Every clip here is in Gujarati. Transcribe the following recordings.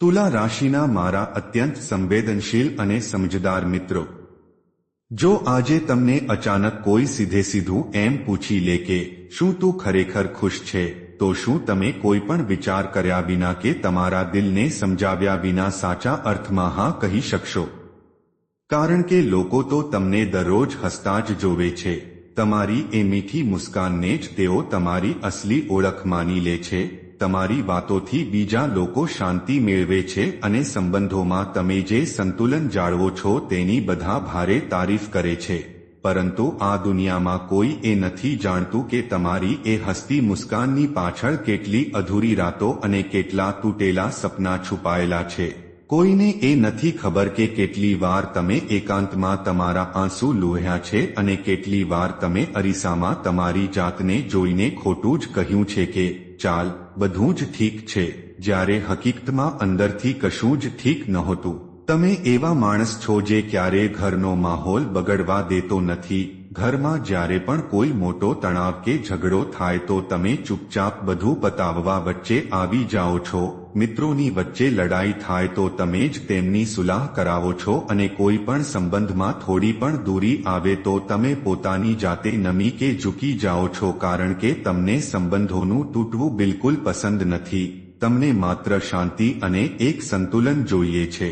તુલા રાશિના મારા અત્યંત સંવેદનશીલ અને સમજદાર મિત્રો, જો આજે તમને અચાનક કોઈ સીધું એમ પૂછી લે કે શું તું ખરેખર ખુશ છે, તો શું તમે કોઈ પણ વિચાર કર્યા વિના કે તમારા દિલને સમજાવ્યા વિના સાચા અર્થમાં હા કહી શકશો? કારણ કે લોકો તો તમને દરરોજ હસતા જ જોવે છે. તમારી એ મીઠી મુસ્કાનને જ તેઓ તમારી અસલી ઓળખ માની લે છે. તમારી વાતોથી બીજા લોકો શાંતિ મેળવે છે અને સંબંધોમાં તમે જે સંતુલન જાળવો છો તેની બધા ભારે તારીફ કરે છે. પરંતુ આ દુનિયામાં કોઈ એ નથી જાણતું કે તમારી એ હસતી મુસ્કાનની પાછળ કેટલી અધૂરી રાતો અને કેટલા તૂટેલા સપના છુપાયેલા છે. કોઈને એ નથી ખબર કે કેટલી વાર તમે એકાંતમાં તમારા આંસુ લુહ્યા છે અને કેટલી વાર તમે અરીસામાં તમારી જાતને જોઈને ખોટું જ કહ્યું છે કે ચાલ બધું જ ઠીક છે, જ્યારે હકીકતમાં અંદરથી કશું જ ઠીક નહોતું. તમે એવા માણસ છો જે ક્યારેય ઘરનો માહોલ બગડવા દેતો નથી. ઘરમાં જ્યારે પણ કોઈ મોટો તણાવ કે ઝઘડો થાય તો તમે ચૂપચાપ બધું પતાવવા વચ્ચે આવી જાઓ છો. મિત્રોની વચ્ચે લડાઈ થાય તો તમે જ તેમની સુલાહ કરાવો છો અને કોઈ પણ સંબંધમાં થોડી પણ દૂરી આવે તો તમે પોતાની જાતે નમી કે ઝૂકી જાઓ છો, કારણ કે તમને સંબંધોનું તૂટવું બિલકુલ પસંદ નથી. તમને માત્ર શાંતિ અને એક સંતુલન જોઈએ છે.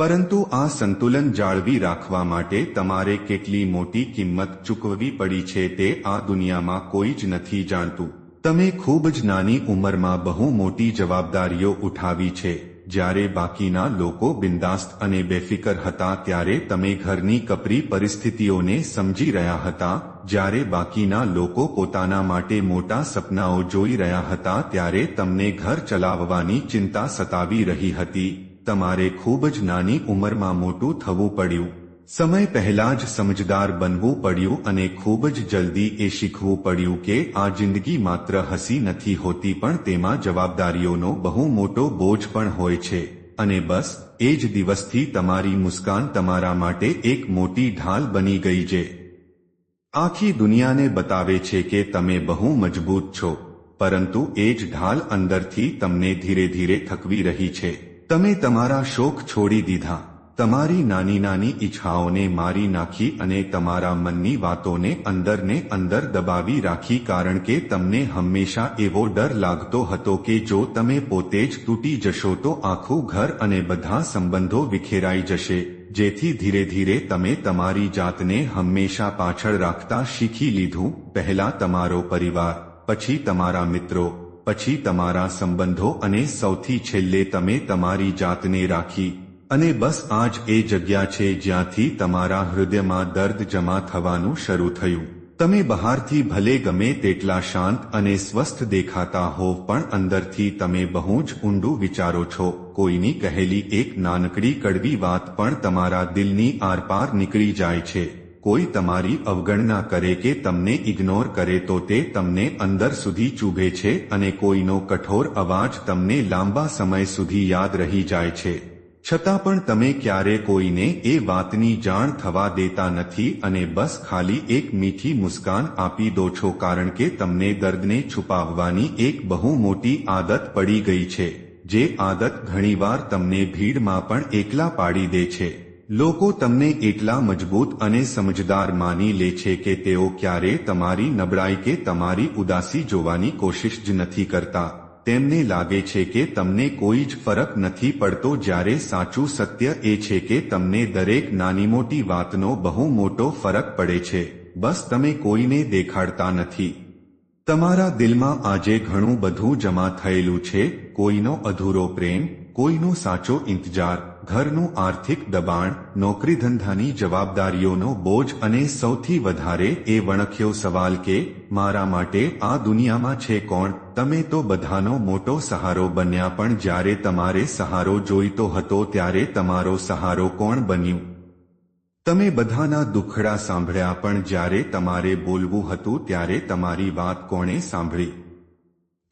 પરંતુ આ સંતુલન જાળવી રાખવા માટે તમારે કેટલી મોટી કિંમત ચૂકવવી પડી છે તે આ દુનિયામાં કોઈ જ નથી જાણતું. તમે ખૂબ જ નાની ઉંમરમાં બહુ મોટી જવાબદારીઓ ઉઠાવી છે. જ્યારે બાકીના લોકો બિંદાસ્ત અને બેફિકર હતા ત્યારે તમે ઘરની કપરી પરિસ્થિતિઓને સમજી રહ્યા હતા. જ્યારે બાકીના લોકો પોતાના માટે મોટા સપનાઓ જોઈ રહ્યા હતા ત્યારે તમને ઘર ચલાવવાની ચિંતા સતાવી રહી હતી. તમારે ખૂબ જ નાની ઉંમરમાં મોટું થવું પડ્યું. સમય પહેલા જ સમજદાર બનવું પડ્યું અને ખૂબ જ જલ્દી એ શીખવું પડ્યું કે આ જિંદગી માત્ર હસી નથી હોતી, પણ તેમાં જવાબદારીઓનો બહુ મોટો બોજ પણ હોય છે. અને બસ એ જ દિવસથી તમારી મુસ્કાન તમારા માટે એક મોટી ઢાલ બની ગઈ છે. આખી દુનિયાને બતાવે છે કે તમે બહુ મજબૂત છો, પરંતુ એ જ ઢાલ અંદરથી તમને ધીરે ધીરે થકવી રહી છે. તમે તમારા શોખ છોડી દીધા, તમારી નાની નાની ઈચ્છાઓને મારી નાખી અને તમારા મનની વાતોને અંદરને અંદર દબાવી રાખી, કારણ કે તમને હંમેશા એવો ડર લાગતો હતો કે જો તમે પોતે જ તૂટી જશો તો આખું ઘર અને બધા સંબંધો વિખેરાઈ જશે. જેથી ધીરે ધીરે તમે તમારી જાતને હંમેશા પાછળ રાખતા શીખી લીધું. પહેલા તમારો પરિવાર, પછી તમારા મિત્રો, પછી તમારા સંબંધો અને સૌથી છેલ્લે તમે તમારી જાતને રાખી. અને બસ આ જ એ જગ્યા છે જ્યાંથી તમારા હૃદયમાં દર્દ જમા થવાનું શરૂ થયું. તમે બહારથી ભલે ગમે તેટલા શાંત અને સ્વસ્થ દેખાતા હોવ, પણ અંદરથી તમે બહુ જ ઊંડું વિચારો છો. કોઈની કહેલી એક નાનકડી કડવી વાત પણ તમારા દિલની આરપાર નીકળી જાય છે. કોઈ તમારી અવગણના કરે કે તમને ઇગ્નોર કરે તો તે તમને અંદર સુધી ચૂભે છે અને કોઈનો કઠોર અવાજ તમને લાંબા સમય સુધી યાદ રહી જાય છે. છતાં પણ તમે ક્યારે કોઈને એ વાતની જાણ થવા દેતા નથી અને બસ ખાલી એક મીઠી મુસ્કાન આપી દો છો, કારણ કે તમને દર્દને છુપાવવાની એક બહુ મોટી આદત પડી ગઈ છે. જે આદત ઘણીવાર તમને ભીડમાં પણ એકલા પાડી દે છે. લોકો તમને એટલા મજબૂત અને સમજદાર માની લે છે કે તેઓ ક્યારેય તમારી નબળાઈ કે તમારી ઉદાસી જોવાની કોશિશ જ નથી કરતા. તેમને લાગે છે કે તમને કોઈ જ ફરક નથી પડતો, જ્યારે સાચું સત્ય એ છે કે તમને દરેક નાની મોટી વાતનો બહુ મોટો ફરક પડે છે. બસ તમે કોઈને દેખાડતા નથી. તમારા દિલમાં આજે ઘણું બધું જમા થયેલું છે. કોઈનો અધૂરો પ્રેમ, કોઈનો સાચો ઇંતજાર, ઘરનું આર્થિક દબાણ, નોકરી ધંધાની જવાબદારીઓનો બોજ અને સૌથી વધારે એ વણખ્યો સવાલ કે મારા માટે આ દુનિયામાં છે કોણ? તમે તો બધાનો મોટો સહારો બન્યા, પણ જ્યારે તમારે સહારો જોઈતો હતો ત્યારે તમારો સહારો કોણ બન્યું? તમે બધાના દુખડા સાંભળ્યા, પણ જ્યારે તમારે બોલવું હતું ત્યારે તમારી વાત કોણે સાંભળી?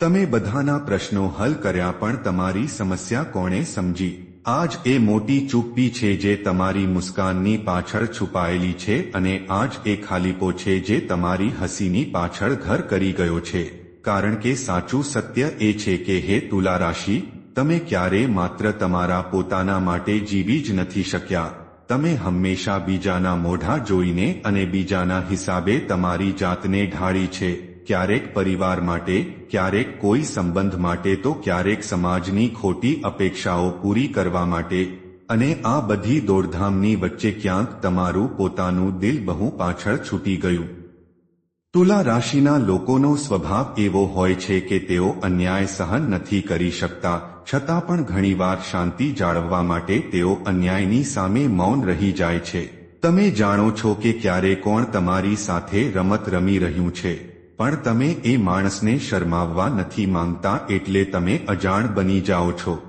તમે બધાના પ્રશ્નો હલ કર્યા, પણ તમારી સમસ્યા કોણે સમજી? આજ એ મોટી ચૂપ્પી છે જે તમારી મુસ્કાનની પાછળ છુપાયેલી છે, અને આજ એ ખાલીપો છે જે તમારી હસીની પાછળ ઘર કરી ગયો છે. કારણ કે સાચું સત્ય એ છે કે હે તુલા રાશિ, તમે ક્યારેય માત્ર તમારા પોતાના માટે જીવી જ નથી શક્યા. તમે હંમેશા બીજાના મોઢા જોઈને અને બીજાના હિસાબે તમારી જાતને ઢાળી છે. ક્યારેક પરિવાર માટે, ક્યારેક કોઈ સંબંધ માટે, તો ક્યારેક સમાજની ખોટી અપેક્ષાઓ પૂરી કરવા માટે. અને આ બધી દોડધામની વચ્ચે ક્યાંક તમારું પોતાનું દિલ બહુ પાછળ છૂટી ગયું. તુલા રાશિના લોકોનો સ્વભાવ એવો હોય છે કે તેઓ અન્યાય સહન નથી કરી શકતા, છતાં પણ ઘણીવાર શાંતિ જાળવવા માટે તેઓ અન્યાયની સામે મૌન રહી જાય છે. તમે જાણો છો કે ક્યારે કોણ તમારી સાથે રમત રમી રહ્યું છે, પણ તમે એ માણસને શરમાવવા નથી માંગતા, એટલે તમે અજાણ બની જાઓ છો.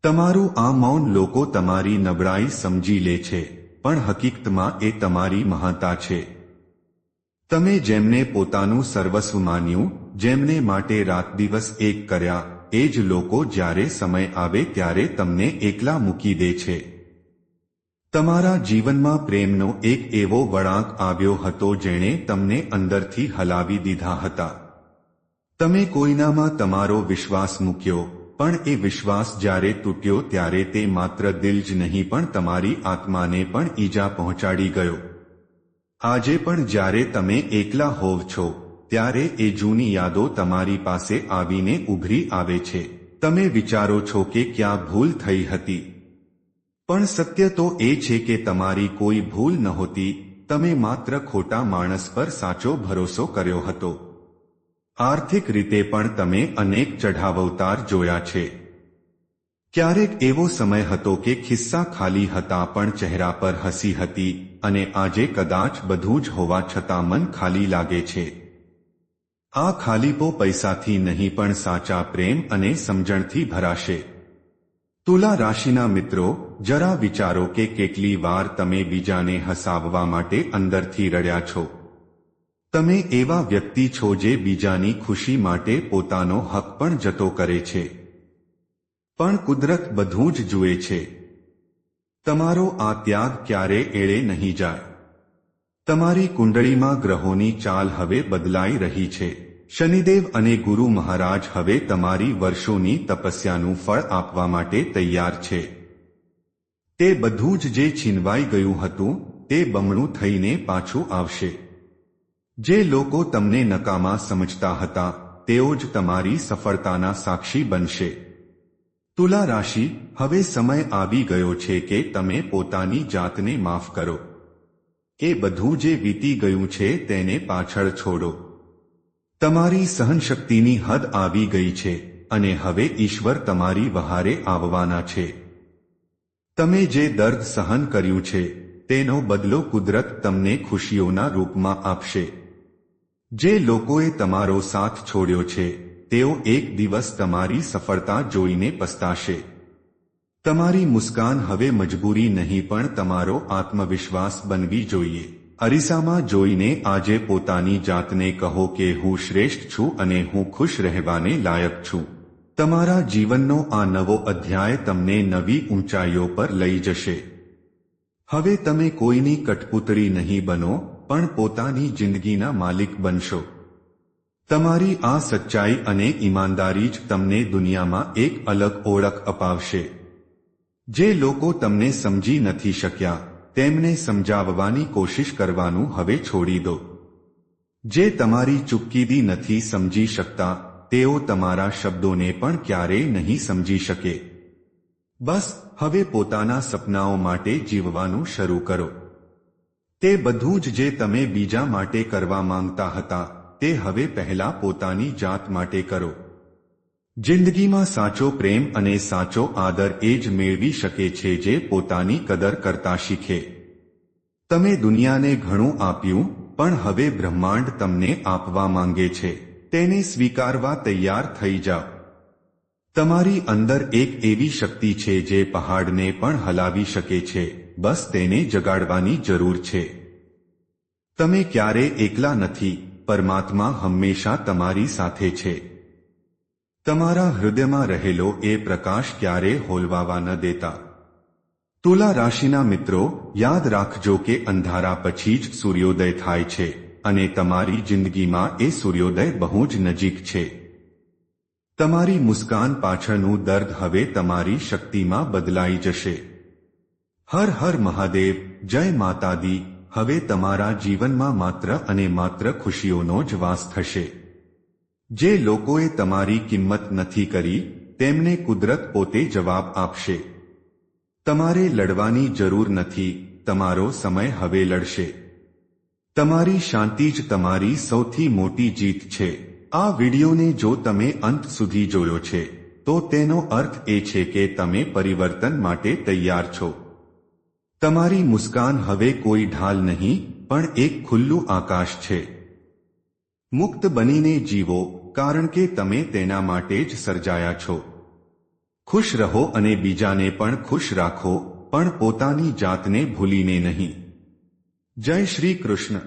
તમારું આ મૌન લોકો તમારી નબળાઈ સમજી લે છે, પણ હકીકતમાં એ તમારી મહાનતા છે. તમે જેમને પોતાનું સર્વસ્વ માન્યું, જેમને માટે રાત દિવસ એક કર્યા, એ જ લોકો જ્યારે સમય આવે ત્યારે તમને એકલા મૂકી દે છે. તમારા જીવનમાં પ્રેમનો એક એવો વળાંક આવ્યો હતો જેણે તમને અંદરથી હલાવી દીધા હતા. તમે કોઈનામાં તમારો વિશ્વાસ મૂક્યો, પણ એ વિશ્વાસ જ્યારે તૂટ્યો ત્યારે તે માત્ર દિલ જ નહીં પણ તમારી આત્માને પણ ઈજા પહોંચાડી ગયો. આજે પણ જ્યારે તમે એકલા હોવ છો ત્યારે એ જૂની યાદો તમારી પાસે આવીને ઉભરી આવે છે. તમે વિચારો છો કે ક્યાં ભૂલ થઈ હતી, પણ સત્ય તો એ છે કે તમારી કોઈ ભૂલ નહોતી. તમે માત્ર ખોટા માણસ પર સાચો ભરોસો કર્યો હતો. આર્થિક રીતે પણ તમે અનેક ચઢાવ-ઉતાર જોયા છે. ક્યારેક એવો સમય હતો કે ખિસ્સા ખાલી હતા પણ ચહેરા પર હસી હતી, અને આજે કદાચ બધું જ હોવા છતાં મન ખાલી લાગે છે. આ ખાલીપો પૈસાથી નહીં પણ સાચા પ્રેમ અને સમજણથી ભરાશે. તુલા રાશિના મિત્રો, જરા વિચારો કે કેટલી વાર તમે બીજાને હસાવવા માટે અંદરથી રડ્યા છો. તમે એવા વ્યક્તિ છો જે બીજાની ખુશી માટે પોતાનો હક પણ જતો કરે છે. પણ કુદરત બધું જ જુએ છે. તમારો આ ત્યાગ ક્યારે એળે નહીં જાય. તમારી કુંડળીમાં ગ્રહોની ચાલ હવે બદલાઈ રહી છે. શનિદેવ અને ગુરુ મહારાજ હવે તમારી વર્ષોની તપસ્યાનું ફળ આપવા માટે તૈયાર છે. તે બધું જ જે છીનવાઈ ગયું હતું તે બમણું થઈને પાછું આવશે. જે લોકો તમને નકામા સમજતા હતા તેઓ જ તમારી સફળતાના સાક્ષી બનશે. તુલા રાશિ, હવે સમય આવી ગયો છે કે તમે પોતાની જાતને માફ કરો. એ બધું જે વીતી ગયું છે તેને પાછળ છોડો. તમારી સહનશક્તિની હદ આવી ગઈ છે અને હવે ઈશ્વર તમારી વહારે આવવાના છે. તમે જે દર્દ સહન કર્યું છે તેનો બદલો કુદરત તમને ખુશીઓના રૂપમાં આપશે. જે લોકોએ તમારો સાથ છોડ્યો છે તેઓ એક દિવસ તમારી સફળતા જોઈને પસ્તાશે. તમારી મુસ્કાન હવે મજબૂરી નહીં પણ તમારો આત્મવિશ્વાસ બનવી જોઈએ. અરીસામાં જોઈને આજે પોતાની જાતને કહો કે હું શ્રેષ્ઠ છું અને હું ખુશ રહેવાને લાયક છું. તમારા જીવનનો આ નવો અધ્યાય તમને નવી ઊંચાઈઓ પર લઈ જશે. હવે તમે કોઈની કઠપૂતળી નહીં બનો, પણ પોતાની જિંદગીના માલિક બનશો. તમારી આ સચ્ચાઈ અને ઈમાનદારી જ તમને દુનિયામાં એક અલગ ઓળખ અપાવશે. જે લોકો તમને સમજી નથી શક્યા તેમને સમજાવવાની કોશિશ કરવાનું હવે છોડી દો. જે તમારી ચૂપકીદી નથી સમજી શકતા તેઓ તમારા શબ્દોને પણ ક્યારેય નહીં સમજી શકે. બસ હવે પોતાના સપનાઓ માટે જીવવાનું શરૂ કરો. તે બધું જ જે તમે બીજા માટે કરવા માંગતા હતા તે હવે પહેલા પોતાની જાત માટે કરો. જિંદગીમાં સાચો પ્રેમ અને સાચો આદર એ જ મેળવી શકે છે જે પોતાની કદર કરતા શીખે. તમે દુનિયાને ઘણું આપ્યું, પણ હવે બ્રહ્માંડ તમને આપવા માંગે છે. તેને સ્વીકારવા તૈયાર થઈ જાઓ. તમારી અંદર એક એવી શક્તિ છે જે પહાડને પણ હલાવી શકે છે. બસ તેને જગાડવાની જરૂર છે. તમે ક્યારે એકલા નથી. પરમાત્મા હંમેશા તમારી સાથે છે. તમારા હૃદયમાં રહેલો એ પ્રકાશ ક્યારે હોલવાવા ન દેતા. તુલા રાશિના મિત્રો, યાદ રાખજો કે અંધારા પછી જ સૂર્યોદય થાય છે અને તમારી જિંદગીમાં એ સૂર્યોદય બહુ જ નજીક છે. તમારી મુસ્કાન પાછળનું દર્દ હવે તમારી શક્તિમાં બદલાઈ જશે. હર હર મહાદેવ, જય માતાદી. હવે તમારા જીવનમાં માત્ર અને માત્ર ખુશીઓનો જ વાસ થશે. જે લોકોએ તમારી કિંમત નથી કરી, તેમને કુદરત પોતે જવાબ આપશે. તમારે લડવાની જરૂર નથી, તમારો સમય હવે લડશે. તમારી શાંતિ જ તમારી સૌથી મોટી જીત છે. આ વિડિયોને જો તમે અંત સુધી જોયો છે, તો તેનો અર્થ એ છે કે તમે પરિવર્તન માટે તૈયાર છો. તમારી મુસ્કાન હવે કોઈ ઢાલ નહીં, પણ એક ખુલ્લું આકાશ છે. મુક્ત બનીને જીવો, કારણ કે તમે તેના માટે જ સર્જાયા છો. ખુશ રહો અને બીજાને પણ ખુશ રાખો, પણ પોતાની જાતને ભૂલીને નહીં. જય શ્રી કૃષ્ણ.